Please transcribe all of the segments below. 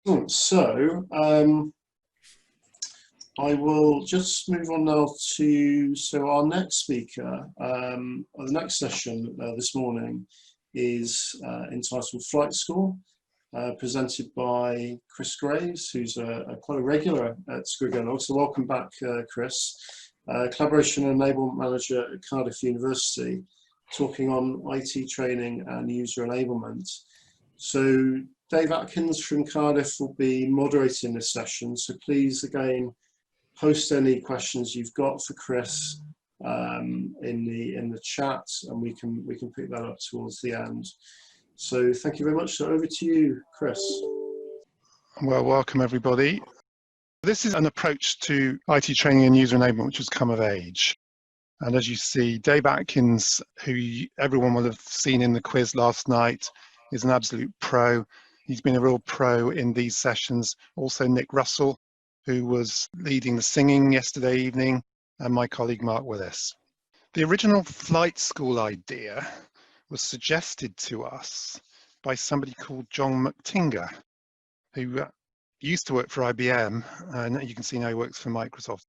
I will just move on now to our next speaker. The next session this morning is entitled Flight School, presented by Chris Graves, who's quite a regular at Scrigano. So welcome back, Chris. Collaboration and Enablement Manager at Cardiff University, talking on IT training and user enablement. So Dave Atkins from Cardiff will be moderating this session. So please, again, post any questions you've got for Chris in the chat, and we can pick that up towards the end. So thank you very much. So over to you, Chris. Well, welcome everybody. This is an approach to IT training and user enablement which has come of age. And as you see, Dave Atkins, who everyone will have seen in the quiz last night, is an absolute pro. He's been a real pro in these sessions. Also Nick Russell, who was leading the singing yesterday evening, and my colleague Mark Willis. The original flight school idea was suggested to us by somebody called John McTinger, who used to work for IBM, and you can see now he works for Microsoft.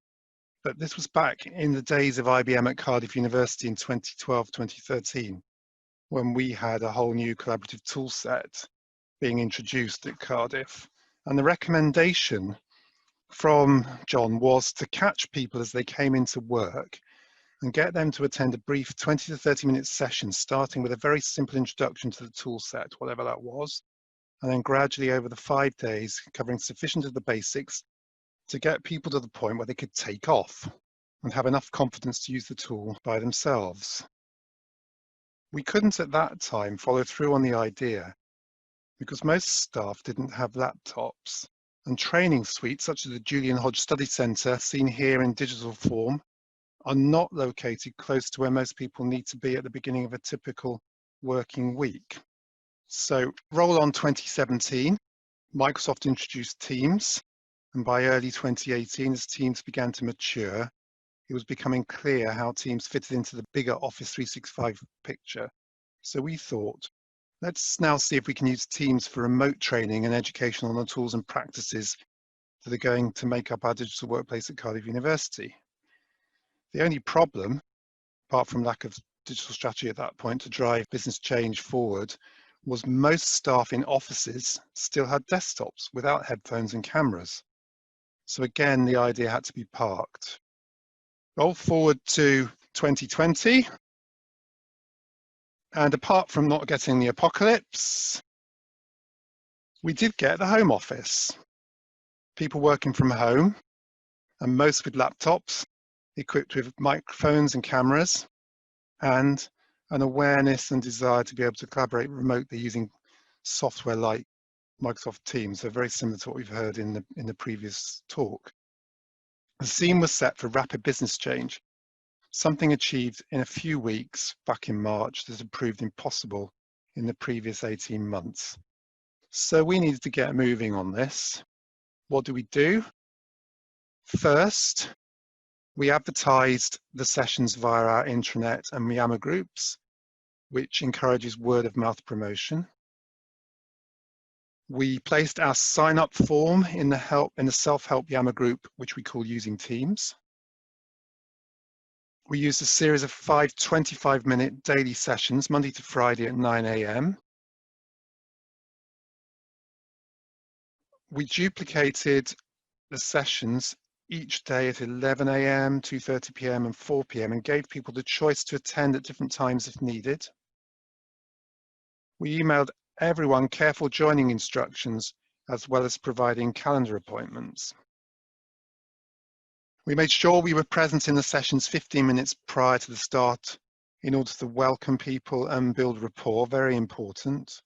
But this was back in the days of IBM at Cardiff University in 2012, 2013, when we had a whole new collaborative tool set being introduced at Cardiff. And the recommendation from John was to catch people as they came into work and get them to attend a brief 20 to 30 minute session, starting with a very simple introduction to the tool set, whatever that was, and then gradually over the 5 days, covering sufficient of the basics to get people to the point where they could take off and have enough confidence to use the tool by themselves. We couldn't at that time follow through on the idea because most staff didn't have laptops, and training suites such as the Julian Hodge Study Centre, seen here in digital form, are not located close to where most people need to be at the beginning of a typical working week. So roll on 2017, Microsoft introduced Teams, and by early 2018, as Teams began to mature, it was becoming clear how Teams fitted into the bigger Office 365 picture. So we thought, let's now see if we can use Teams for remote training and education on the tools and practices that are going to make up our digital workplace at Cardiff University. The only problem, apart from lack of digital strategy at that point to drive business change forward, was most staff in offices still had desktops without headphones and cameras. So again, the idea had to be parked. Roll forward to 2020. And apart from not getting the apocalypse, we did get the home office. People working from home, and most with laptops, equipped with microphones and cameras, and an awareness and desire to be able to collaborate remotely using software like Microsoft Teams. So very similar to what we've heard in the previous talk. The scene was set for rapid business change, something achieved in a few weeks back in March that had proved impossible in the previous 18 months. So we needed to get moving on this. What do? First, we advertised the sessions via our intranet and Yammer groups, which encourages word of mouth promotion. We placed our sign-up form in the self-help Yammer group, which we call Using Teams. We used a series of 5 25-minute daily sessions, Monday to Friday at 9 AM. We duplicated the sessions each day at 11 AM, 2:30 PM and 4 PM and gave people the choice to attend at different times if needed. We emailed everyone careful joining instructions as well as providing calendar appointments. We made sure we were present in the sessions 15 minutes prior to the start in order to welcome people and build rapport, very important.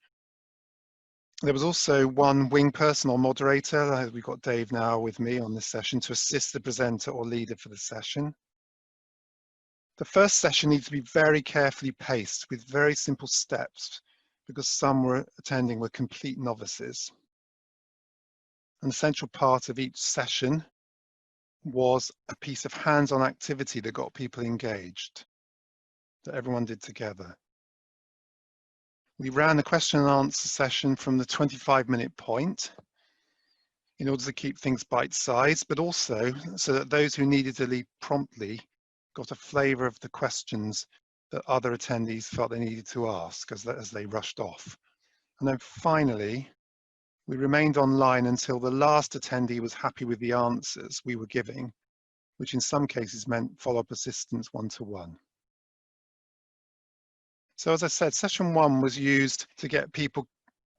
There was also one wing person or moderator. We've got Dave now with me on this session to assist the presenter or leader for the session. The first session needs to be very carefully paced with very simple steps because some were attending were complete novices. An essential part of each session was a piece of hands-on activity that got people engaged, that everyone did together. We ran the question and answer session from the 25-minute point, in order to keep things bite-sized, but also so that those who needed to leave promptly got a flavour of the questions that other attendees felt they needed to ask as they rushed off. And then finally, we remained online until the last attendee was happy with the answers we were giving, which in some cases meant follow-up assistance one-to-one. So as I said, session 1 was used to get people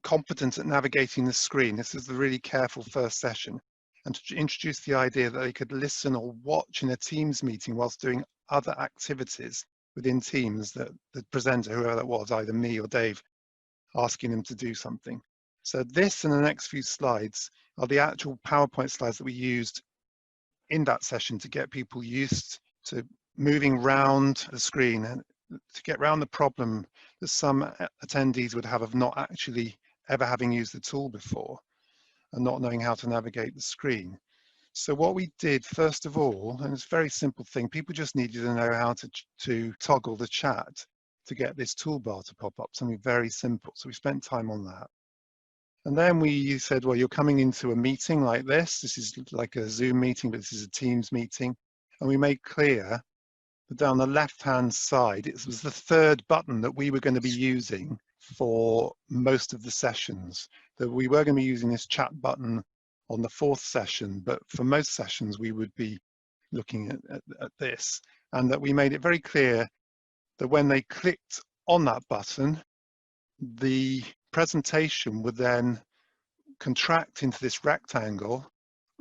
competent at navigating the screen. This is the really careful first session, and to introduce the idea that they could listen or watch in a Teams meeting whilst doing other activities within Teams that the presenter, whoever that was, either me or Dave, asking them to do something. So this and the next few slides are the actual PowerPoint slides that we used in that session to get people used to moving round the screen and to get around the problem that some attendees would have of not actually ever having used the tool before and not knowing how to navigate the screen. So what we did first of all, and it's a very simple thing, people just needed to know how to toggle the chat to get this toolbar to pop up, something very simple. So we spent time on that. And then we said, well, you're coming into a meeting like this. This is like a Zoom meeting, but this is a Teams meeting. And we made clear that down the left-hand side, it was the third button that we were going to be using for most of the sessions. That we were going to be using this chat button on the 4th session, but for most sessions, we would be looking at this. And that we made it very clear that when they clicked on that button, the presentation would then contract into this rectangle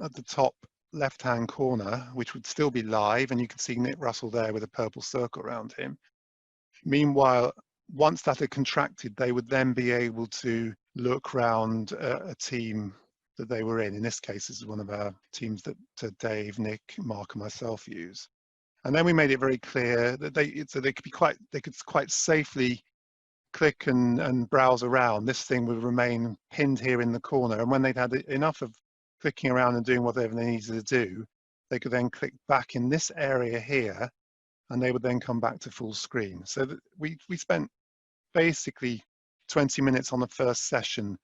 at the top left-hand corner, which would still be live, and you can see Nick Russell there with a purple circle around him. Meanwhile, once that had contracted, they would then be able to look around a team that they were in. In this case, this is one of our teams that Dave, Nick, Mark, and myself use. And then we made it very clear that they could quite safely click and browse around. This thing would remain pinned here in the corner, and when they'd had enough of clicking around and doing whatever they needed to do, they could then click back in this area here, and they would then come back to full screen. So that we spent basically 20 minutes on the first session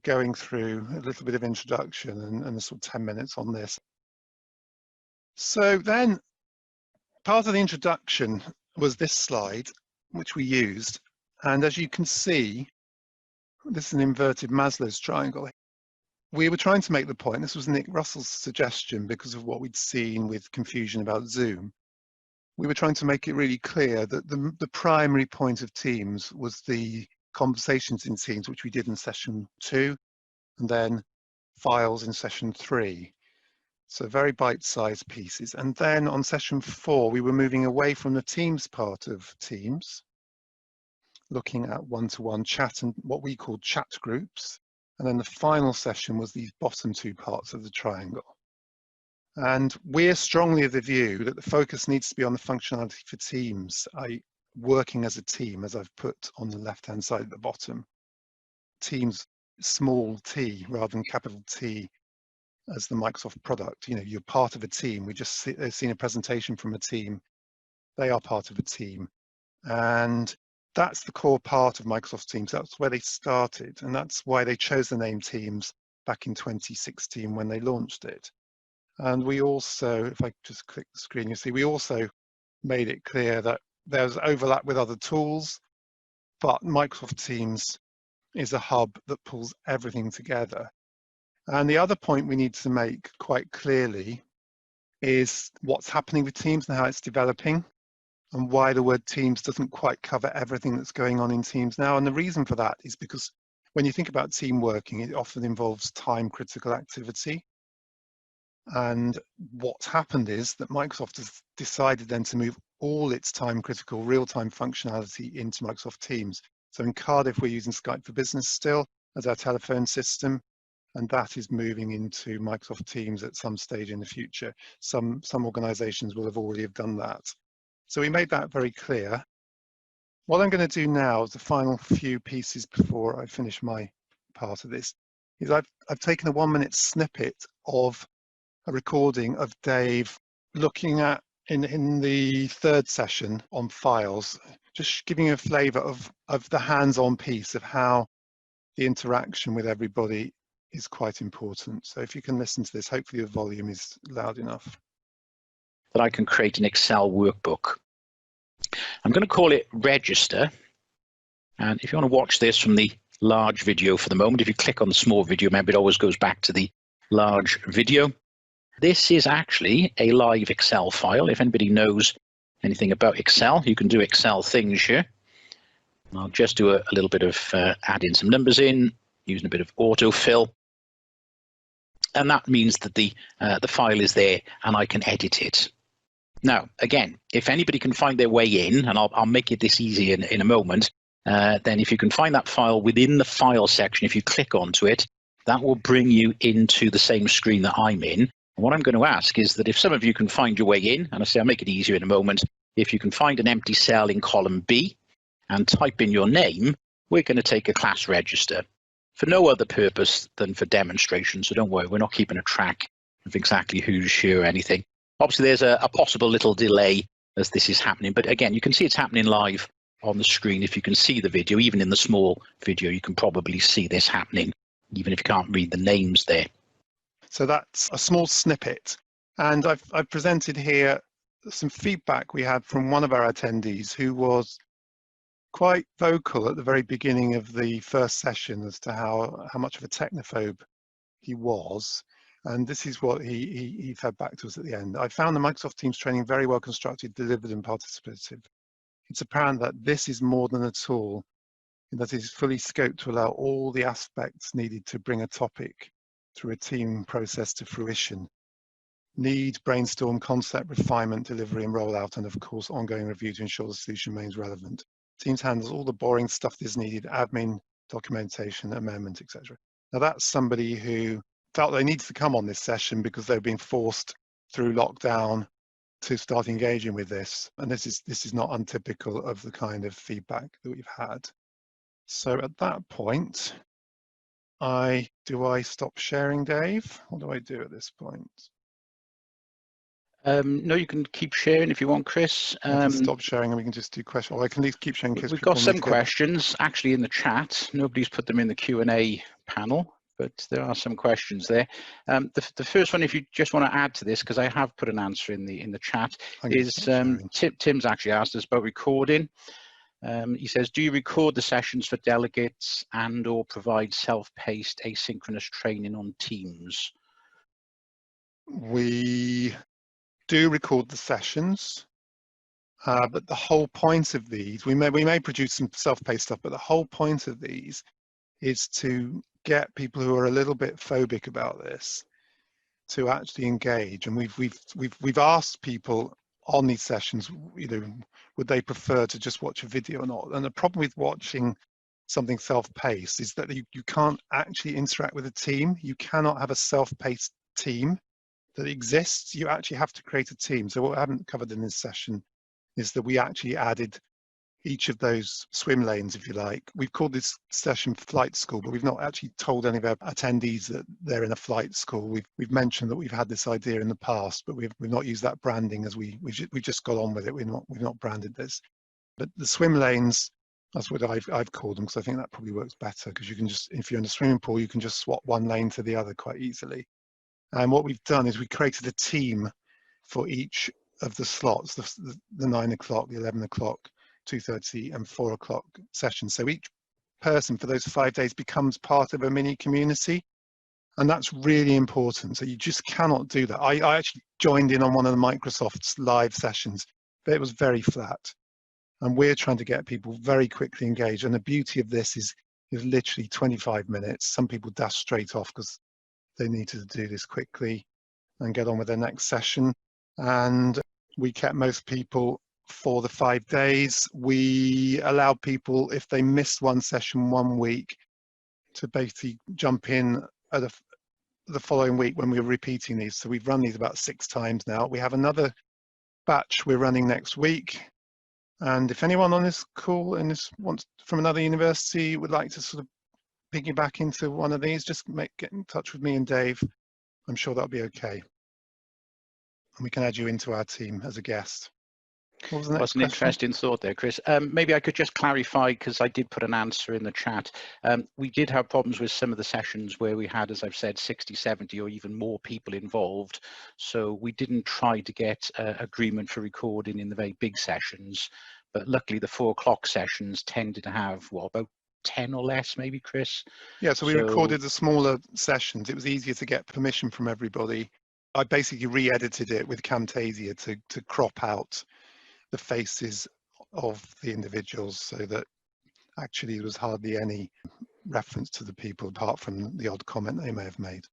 going through a little bit of introduction and a sort of 10 minutes on this. So then part of the introduction was this slide, which we used. And as you can see, this is an inverted Maslow's triangle. We were trying to make the point, this was Nick Russell's suggestion because of what we'd seen with confusion about Zoom. We were trying to make it really clear that the primary point of Teams was the conversations in Teams, which we did in session 2, and then files in session 3. So very bite-sized pieces. And then on session 4, we were moving away from the Teams part of Teams, looking at one-to-one chat and what we called chat groups. And then the final session was these bottom 2 parts of the triangle. And we're strongly of the view that the focus needs to be on the functionality for Teams, i.e. working as a team, as I've put on the left-hand side at the bottom. Teams, small t rather than capital T as the Microsoft product. You know, you're part of a team. We just seen a presentation from a team. They are part of a team. And that's the core part of Microsoft Teams. That's where they started. And that's why they chose the name Teams back in 2016 when they launched it. And we also, if I just click the screen, you see, we also made it clear that there's overlap with other tools, but Microsoft Teams is a hub that pulls everything together. And the other point we need to make quite clearly is what's happening with Teams and how it's developing, and why the word Teams doesn't quite cover everything that's going on in Teams now. And the reason for that is because when you think about team working, it often involves time-critical activity. And what's happened is that Microsoft has decided then to move all its time-critical real-time functionality into Microsoft Teams. So in Cardiff, we're using Skype for Business still as our telephone system, and that is moving into Microsoft Teams at some stage in the future. Some organizations will have already have done that. So we made that very clear. What I'm going to do now is the final few pieces before I finish my part of this, is I've taken a 1-minute snippet of a recording of Dave looking at in the 3rd session on files, just giving you a flavour of the hands-on piece of how the interaction with everybody is quite important. So if you can listen to this, hopefully the volume is loud enough. That I can create an Excel workbook. I'm going to call it register. And if you want to watch this from the large video for the moment, if you click on the small video, remember it always goes back to the large video. This is actually a live Excel file. If anybody knows anything about Excel, you can do Excel things here. I'll just do a little bit of adding some numbers in, using a bit of autofill. And that means that the file is there and I can edit it. Now, again, if anybody can find their way in, and I'll make it this easy in a moment, then if you can find that file within the file section, if you click onto it, that will bring you into the same screen that I'm in. And what I'm going to ask is that if some of you can find your way in, and I'll make it easier in a moment, if you can find an empty cell in column B and type in your name, we're going to take a class register for no other purpose than for demonstration. So don't worry, we're not keeping a track of exactly who's here or anything. Obviously, there's a possible little delay as this is happening, but again, you can see it's happening live on the screen. If you can see the video, even in the small video, you can probably see this happening, even if you can't read the names there. So that's a small snippet. And I've presented here some feedback we had from one of our attendees who was quite vocal at the very beginning of the first session as to how much of a technophobe he was. And this is what he fed back to us at the end. I found the Microsoft Teams training very well constructed, delivered and participative. It's apparent that this is more than a tool, and that it is fully scoped to allow all the aspects needed to bring a topic through a team process to fruition. Need, brainstorm, concept, refinement, delivery and rollout, and of course ongoing review to ensure the solution remains relevant. Teams handles all the boring stuff that is needed, admin, documentation, amendment, etc. Now that's somebody who felt they needed to come on this session because they've been forced through lockdown to start engaging with this. And this is not untypical of the kind of feedback that we've had. So at that point, do I stop sharing, Dave? What do I do at this point? No, you can keep sharing if you want, Chris. I can stop sharing and we can just do questions. Or I can at least keep sharing. We've got some questions actually in the chat. Nobody's put them in the Q&A panel, but there are some questions there. The first one, if you just want to add to this, because I have put an answer in the chat, is Tim's actually asked us about recording. He says, do you record the sessions for delegates and or provide self-paced asynchronous training on Teams? We do record the sessions, but the whole point of these, we may produce some self-paced stuff, but the whole point of these is to get people who are a little bit phobic about this to actually engage. And we've asked people on these sessions, you know, would they prefer to just watch a video or not? And the problem with watching something self-paced is that you can't actually interact with a team. You cannot have a self-paced team that exists. You actually have to create a team. So what I haven't covered in this session is that we actually added each of those swim lanes, if you like. We've called this session flight school, but we've not actually told any of our attendees that they're in a flight school. We've mentioned that we've had this idea in the past, but we've not used that branding as we've just got on with it. We've not branded this. But the swim lanes, that's what I've called them, because I think that probably works better, because you can just, if you're in a swimming pool, you can just swap one lane to the other quite easily. And what we've done is we created a team for each of the slots, the 9 o'clock, the 11 o'clock, 2:30 and 4 o'clock sessions. So each person for those 5 days becomes part of a mini community. And that's really important. So you just cannot do that. I actually joined in on one of the Microsoft's live sessions, but it was very flat. And we're trying to get people very quickly engaged. And the beauty of this is literally 25 minutes. Some people dash straight off because they need to do this quickly and get on with their next session. And we kept most people for the 5 days. We allowed people, if they missed one session 1 week, to basically jump in at the following week when we're repeating these. So we've run these about 6 times now. We have another batch we're running next week. And if anyone on this call and this wants from another university would like to sort of piggyback into one of these, just get in touch with me and Dave. I'm sure that'll be okay. And we can add you into our team as a guest. What was the next That's an question? interesting thought there, Chris. Maybe I could just clarify, because I did put an answer in the chat. We did have problems with some of the sessions where we had, as I've said, 60, 70 or even more people involved. So we didn't try to get agreement for recording in the very big sessions. But luckily the 4 o'clock sessions tended to have, what, about 10 or less, maybe, Chris? Yeah, so we recorded the smaller sessions. It was easier to get permission from everybody. I basically re-edited it with Camtasia to crop out the faces of the individuals so that actually there was hardly any reference to the people apart from the odd comment they may have made.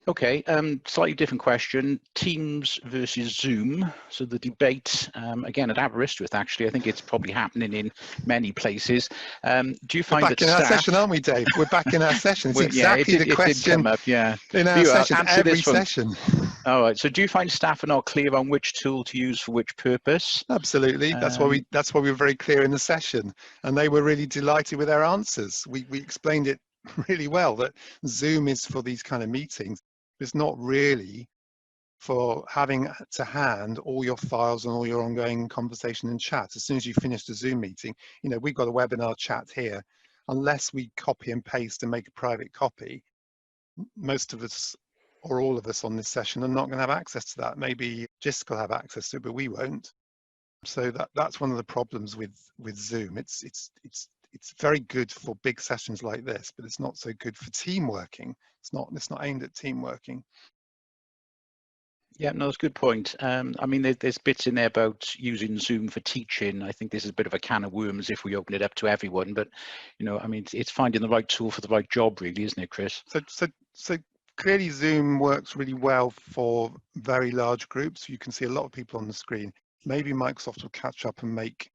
Okay, slightly different question. Teams versus Zoom. So the debate, again, at Aberystwyth, actually, I think it's probably happening in many places. Do you find that We're back in our staff... session, aren't we, Dave? We're back in our session. It's exactly the it question did come up, yeah. in our session, every session. All right, so do you find staff are not clear on which tool to use for which purpose? Absolutely. That's why we were very clear in the session, and they were really delighted with their answers. We explained it really well, that Zoom is for these kind of meetings. It's not really for having to hand all your files and all your ongoing conversation and chat. As soon as you finish the Zoom meeting, you know, we've got a webinar chat here. Unless we copy and paste and make a private copy, most of us or all of us on this session are not going to have access to that. Maybe Jessica will have access to it, but we won't. So that's one of the problems with Zoom. It's very good for big sessions like this, but it's not so good for team working. It's not aimed at team working. Yeah, no, that's a good point. I mean, there's bits in there about using Zoom for teaching. I think this is a bit of a can of worms if we open it up to everyone. But, you know, I mean, it's finding the right tool for the right job, really, isn't it, Chris? So clearly Zoom works really well for very large groups. You can see a lot of people on the screen. Maybe Microsoft will catch up and make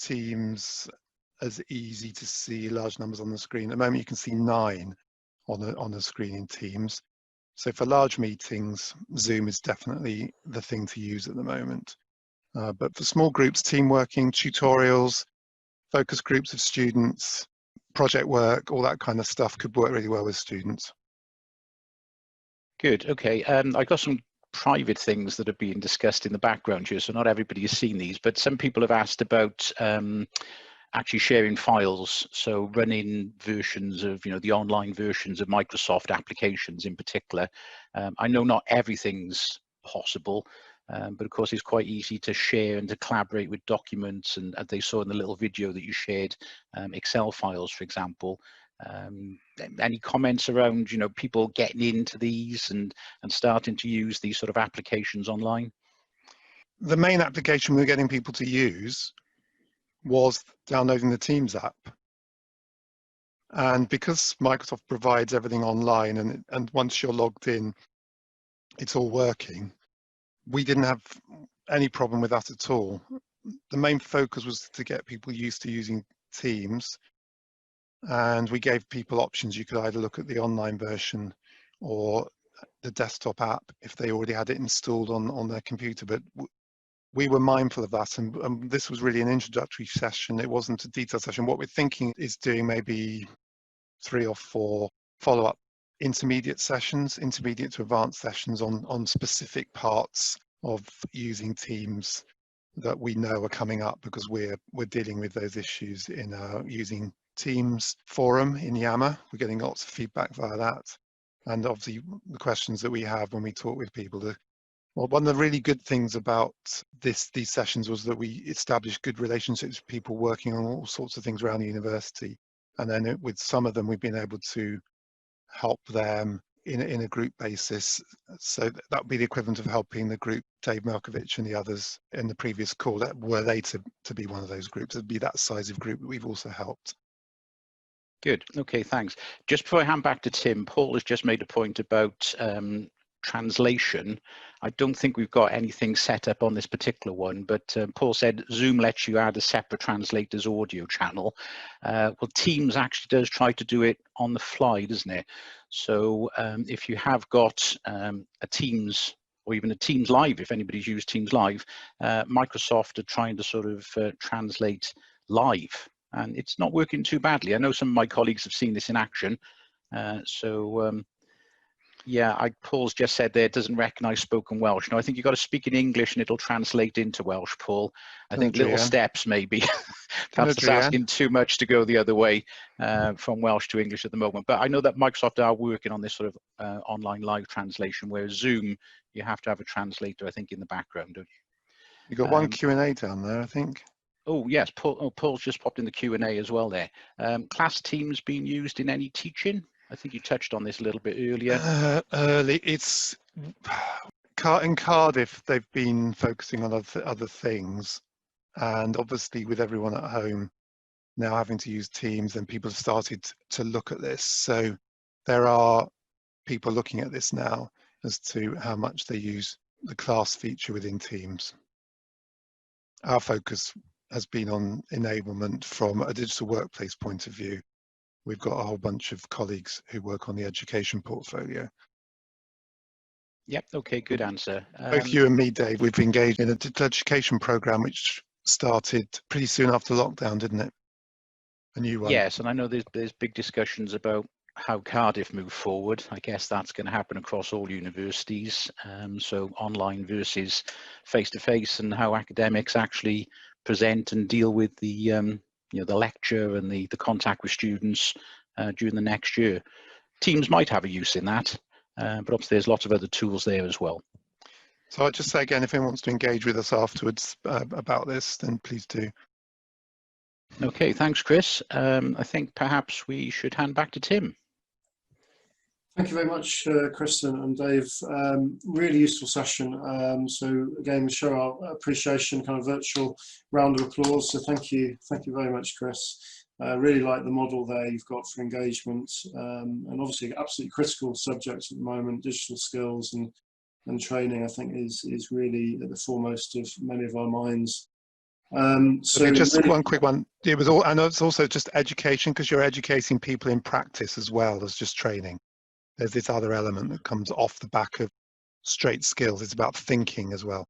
Teams as easy to see large numbers on the screen. At the moment, you can see 9 on the screen in Teams. So for large meetings, Zoom is definitely the thing to use at the moment. But for small groups, team working, tutorials, focus groups of students, project work, all that kind of stuff could work really well with students. Good. Okay. I've got some private things that are being discussed in the background here, so not everybody has seen these, but some people have asked about actually sharing files, so running versions of, you know, the online versions of Microsoft applications in particular. I know not everything's possible, but of course it's quite easy to share and to collaborate with documents, and as they saw in the little video that you shared, Excel files, for example. Any comments around, you know, people getting into these and starting to use these sort of applications online? The main application we're getting people to use was downloading the Teams app. And because Microsoft provides everything online and once you're logged in, it's all working, we didn't have any problem with that at all. The main focus was to get people used to using Teams, and we gave people options. You could either look at the online version or the desktop app if they already had it installed on their computer, but we were mindful of that, and this was really an introductory session. It wasn't a detailed session. What we're thinking is doing maybe 3 or 4 follow-up intermediate sessions, intermediate to advanced sessions on specific parts of using Teams that we know are coming up, because we're dealing with those issues in our using Teams forum in Yammer. We're getting lots of feedback via that, and obviously the questions that we have when we talk with people. Well, one of the really good things about these sessions was that we established good relationships with people working on all sorts of things around the university. And then with some of them, we've been able to help them in a group basis. So that would be the equivalent of helping the group, Dave Malkovich and the others in the previous call, that were they to be one of those groups. It'd be that size of group that we've also helped. Good. Okay, thanks. Just before I hand back to Tim, Paul has just made a point about translation. I don't think we've got anything set up on this particular one, but Paul said Zoom lets you add a separate translator's audio channel. Well, Teams actually does try to do it on the fly, doesn't it? So if you have got a Teams or even a Teams Live, if anybody's used Teams Live, Microsoft are trying to sort of translate live, and it's not working too badly. I know some of my colleagues have seen this in action. Yeah, Paul's just said there it doesn't recognise spoken Welsh. No, I think you've got to speak in English and it'll translate into Welsh, Paul. I think little steps maybe. Perhaps that's asking too much to go the other way from Welsh to English at the moment. But I know that Microsoft are working on this sort of online live translation, whereas Zoom, you have to have a translator, I think, in the background, don't you? You've got one Q&A down there, I think. Oh, yes, Paul's just popped in the Q&A as well there. Class Teams being used in any teaching? I think you touched on this a little bit earlier. It's in Cardiff, they've been focusing on other things, and obviously with everyone at home now having to use Teams, and people have started to look at this. So there are people looking at this now as to how much they use the class feature within Teams. Our focus has been on enablement from a digital workplace point of view. We've got a whole bunch of colleagues who work on the education portfolio. Yep, okay, good answer. Both you and me, Dave, we've engaged in a digital education program which started pretty soon after lockdown, didn't it? A new one. Yes, and I know there's big discussions about how Cardiff move forward. I guess that's going to happen across all universities. So online versus face-to-face, and how academics actually present and deal with the the lecture and the contact with students during the next year. Teams might have a use in that, but obviously there's lots of other tools there as well. So I'll just say again, if anyone wants to engage with us afterwards about this, then please do. Okay, thanks, Chris. I think perhaps we should hand back to Tim. Thank you very much, Kristen and Dave. Really useful session. So again, we show our appreciation, kind of virtual round of applause. So thank you very much, Chris. Really like the model there you've got for engagement, and obviously absolutely critical subjects at the moment. Digital skills and training, I think, is really at the foremost of many of our minds. So okay, just really, one quick one. It was all, I know it's also just education, because you're educating people in practice as well as just training. There's this other element that comes off the back of straight skills. It's about thinking as well.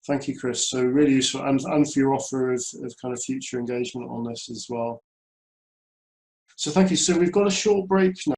Thank you, Chris. So really useful, and for your offer of kind of future engagement on this as well. So thank you. So we've got a short break now.